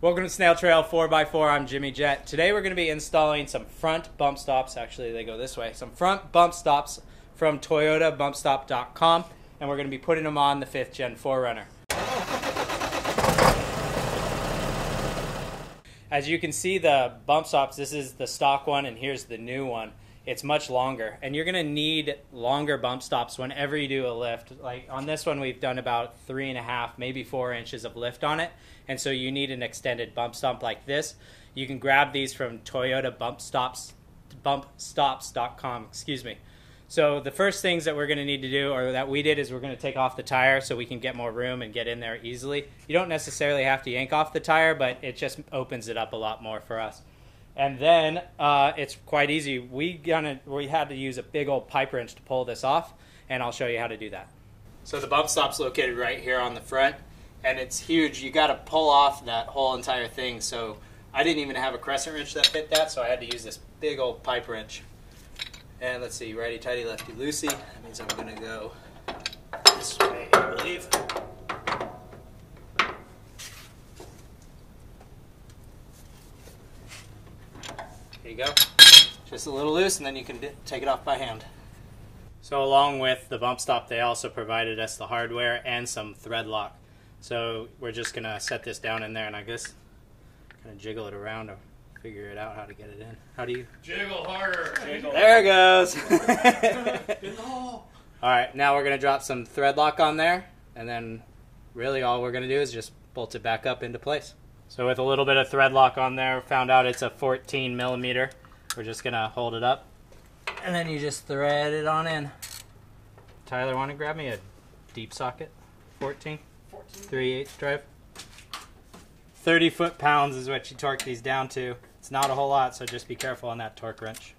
Welcome to Snail Trail 4x4. I'm Jimmy Jet. Today we're going to be installing some front bump stops. Actually, they go this way. Some front bump stops from ToyotaBumpStop.com, and we're going to be putting them on the 5th Gen 4Runner. As you can see, the bump stops, this is the stock one, and here's the new one. It's much longer, and you're going to need longer bump stops whenever you do a lift. Like on this one, we've done about 3.5, maybe 4 inches of lift on it, and so you need an extended bump stop like this. You can grab these from ToyotaBumpStops.com. Excuse me. So the first things that we're going to need to do, or that we did, is we're going to take off the tire so we can get more room and get in there easily. You don't necessarily have to yank off the tire, but it just opens it up a lot more for us. And then it's quite easy. We had to use a big old pipe wrench to pull this off, and I'll show you how to do that. So the bump stop's located right here on the front, and it's huge. You got to pull off that whole entire thing. So I didn't even have a crescent wrench that fit that, so I had to use this big old pipe wrench. And let's see, righty tighty, lefty loosey. That means I'm going to go this way, I believe. There you go. Just a little loose, and then you can take it off by hand. So along with the bump stop, they also provided us the hardware and some thread lock. So we're just going to set this down in there, and I guess kind of jiggle it around or figure it out how to get it in. How do you? Jiggle harder. Jiggle. There it goes. Alright, now we're going to drop some thread lock on there, and then really all we're going to do is just bolt it back up into place. So with a little bit of thread lock on there, found out it's a 14 millimeter. We're just going to hold it up, and then you just thread it on in. Tyler, want to grab me a deep socket? 14? 3/8 drive. 30 foot-pounds is what you torque these down to. It's not a whole lot, so just be careful on that torque wrench.